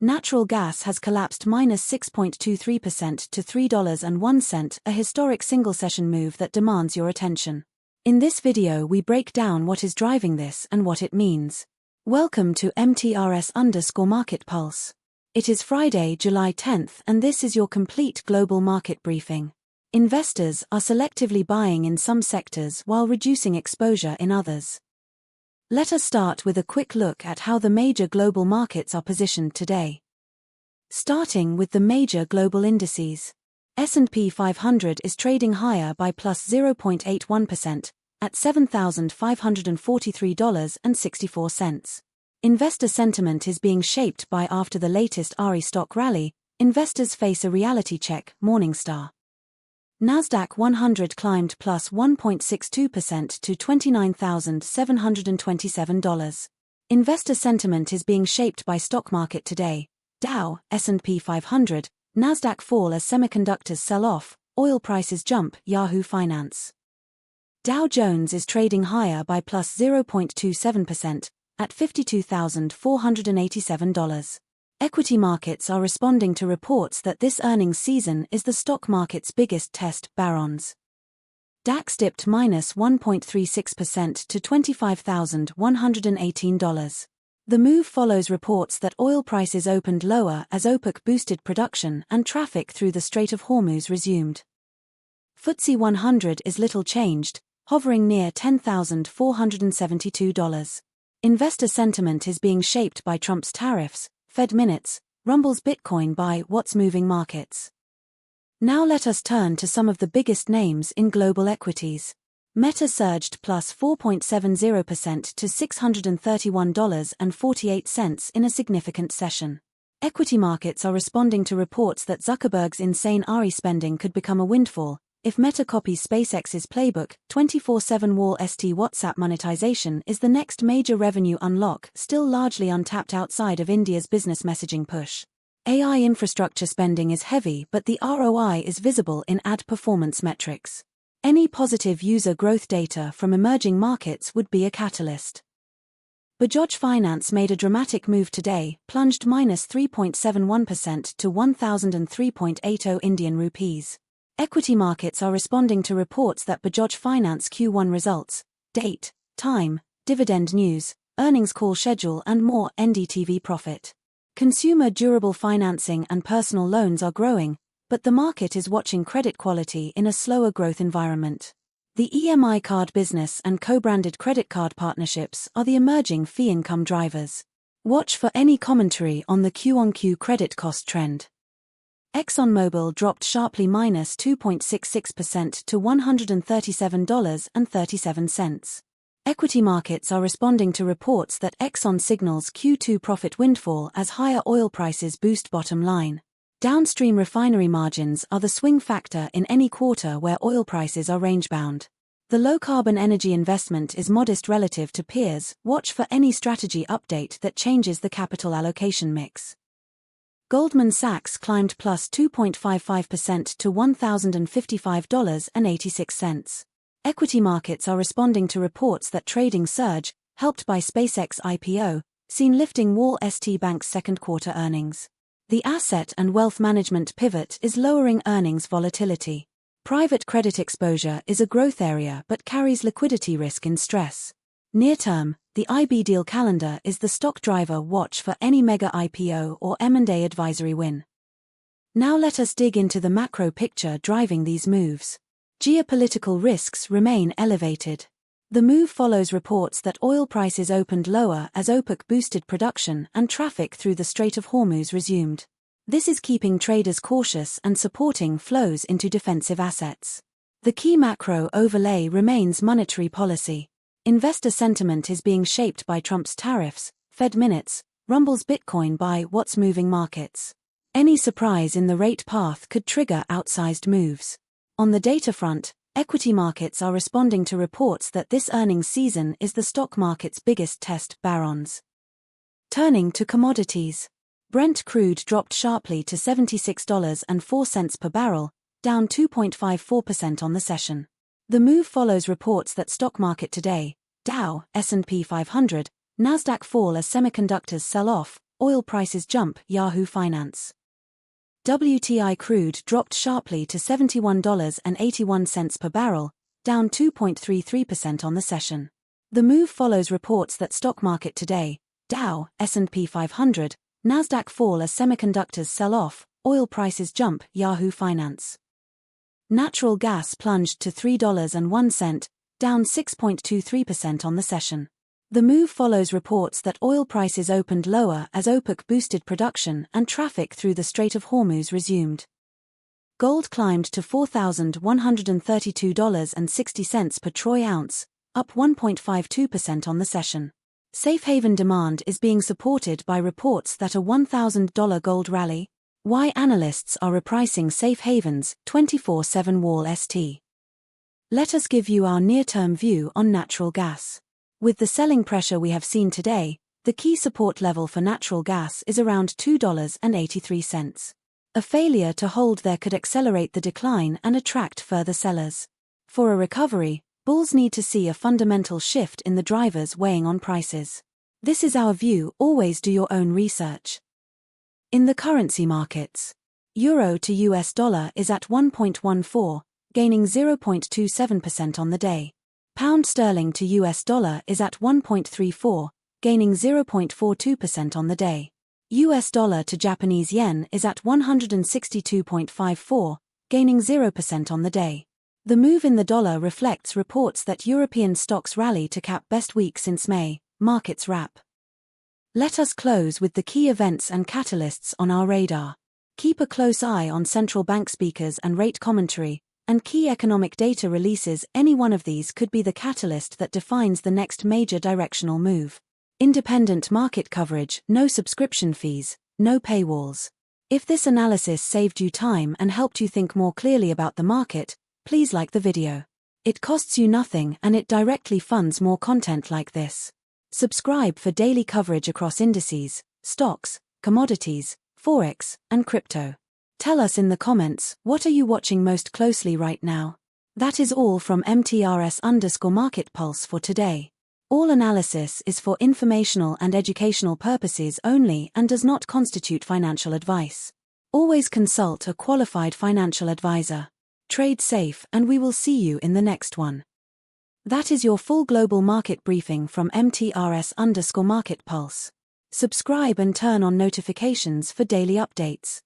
Natural gas has collapsed -6.23% to $3.01, a historic single-session move that demands your attention. In this video we break down what is driving this and what it means. Welcome to MTRS_Market Pulse. It is Friday, July 10th, and this is your complete global market briefing. Investors are selectively buying in some sectors while reducing exposure in others. Let us start with a quick look at how the major global markets are positioned today. Starting with the major global indices. S&P 500 is trading higher by plus 0.81% at $7,543.64. Investor sentiment is being shaped by after the latest RE stock rally, investors face a reality check, Morningstar. NASDAQ 100 climbed plus 1.62% to $29,727. Investor sentiment is being shaped by stock market today. Dow, S&P 500, NASDAQ fall as semiconductors sell off, oil prices jump, Yahoo Finance. Dow Jones is trading higher by plus 0.27% at $52,487. Equity markets are responding to reports that this earnings season is the stock market's biggest test, barons. DAX dipped -1.36% to $25,118. The move follows reports that oil prices opened lower as OPEC boosted production and traffic through the Strait of Hormuz resumed. FTSE 100 is little changed, hovering near $10,472. Investor sentiment is being shaped by Trump's tariffs, Fed minutes, rumbles Bitcoin by what's moving markets. Now let us turn to some of the biggest names in global equities. Meta surged plus 4.70% to $631.48 in a significant session. Equity markets are responding to reports that Zuckerberg's insane RE spending could become a windfall if Meta copies SpaceX's playbook. 24/7 Wall-St WhatsApp monetization is the next major revenue unlock, still largely untapped outside of India's business messaging push. AI infrastructure spending is heavy, but the ROI is visible in ad performance metrics. Any positive user growth data from emerging markets would be a catalyst. Bajaj Finance made a dramatic move today, plunged -3.71% to 1,003.80 Indian rupees. Equity markets are responding to reports that Bajaj Finance Q1 results, date, time, dividend news, earnings call schedule and more. NDTV profit. Consumer durable financing and personal loans are growing, but the market is watching credit quality in a slower growth environment. The EMI card business and co-branded credit card partnerships are the emerging fee income drivers. Watch for any commentary on the Q-on-Q credit cost trend. ExxonMobil dropped sharply -2.66% to $137.37. Equity markets are responding to reports that Exxon signals Q2 profit windfall as higher oil prices boost bottom line. Downstream refinery margins are the swing factor in any quarter where oil prices are range-bound. The low-carbon energy investment is modest relative to peers. Watch for any strategy update that changes the capital allocation mix. Goldman Sachs climbed plus 2.55% to $1,055.86. Equity markets are responding to reports that trading surge, helped by SpaceX IPO, seen lifting Wall-St Bank's second quarter earnings. The asset and wealth management pivot is lowering earnings volatility. Private credit exposure is a growth area but carries liquidity risk in stress. Near term, the IB deal calendar is the stock driver. Watch for any mega IPO or M&A advisory win. Now let us dig into the macro picture driving these moves. Geopolitical risks remain elevated. The move follows reports that oil prices opened lower as OPEC boosted production and traffic through the Strait of Hormuz resumed. This is keeping traders cautious and supporting flows into defensive assets. The key macro overlay remains monetary policy. Investor sentiment is being shaped by Trump's tariffs, Fed minutes, rumbles Bitcoin by what's moving markets. Any surprise in the rate path could trigger outsized moves. On the data front, equity markets are responding to reports that this earnings season is the stock market's biggest test, barons. Turning to commodities. Brent crude dropped sharply to $76.04 per barrel, down 2.54% on the session. The move follows reports that stock market today, Dow, S&P 500, NASDAQ fall as semiconductors sell off, oil prices jump, Yahoo Finance. WTI crude dropped sharply to $71.81 per barrel, down 2.33% on the session. The move follows reports that stock market today, Dow, S&P 500, NASDAQ fall as semiconductors sell off, oil prices jump, Yahoo Finance. Natural gas plunged to $3.01, down 6.23% on the session. The move follows reports that oil prices opened lower as OPEC boosted production and traffic through the Strait of Hormuz resumed. Gold climbed to $4,132.60 per troy ounce, up 1.52% on the session. Safe haven demand is being supported by reports that a $1,000 gold rally. Why analysts are repricing safe havens, 24/7 Wall St. Let us give you our near-term view on natural gas. With the selling pressure we have seen today, the key support level for natural gas is around $2.83. A failure to hold there could accelerate the decline and attract further sellers. For a recovery, bulls need to see a fundamental shift in the drivers weighing on prices. This is our view, always do your own research. In the currency markets, euro to US dollar is at 1.14, gaining 0.27% on the day. Pound sterling to US dollar is at 1.34, gaining 0.42% on the day. US dollar to Japanese yen is at 162.54, gaining 0% on the day. The move in the dollar reflects reports that European stocks rally to cap best week since May, markets wrap. Let us close with the key events and catalysts on our radar. Keep a close eye on central bank speakers and rate commentary, and key economic data releases. Any one of these could be the catalyst that defines the next major directional move. Independent market coverage, no subscription fees, no paywalls. If this analysis saved you time and helped you think more clearly about the market, please like the video. It costs you nothing and it directly funds more content like this. Subscribe for daily coverage across indices, stocks, commodities, forex, and crypto. Tell us in the comments, what are you watching most closely right now? That is all from MTRS_Market Pulse for today. All analysis is for informational and educational purposes only and does not constitute financial advice. Always consult a qualified financial advisor. Trade safe and we will see you in the next one. That is your full global market briefing from MTRS_Market Pulse. Subscribe and turn on notifications for daily updates.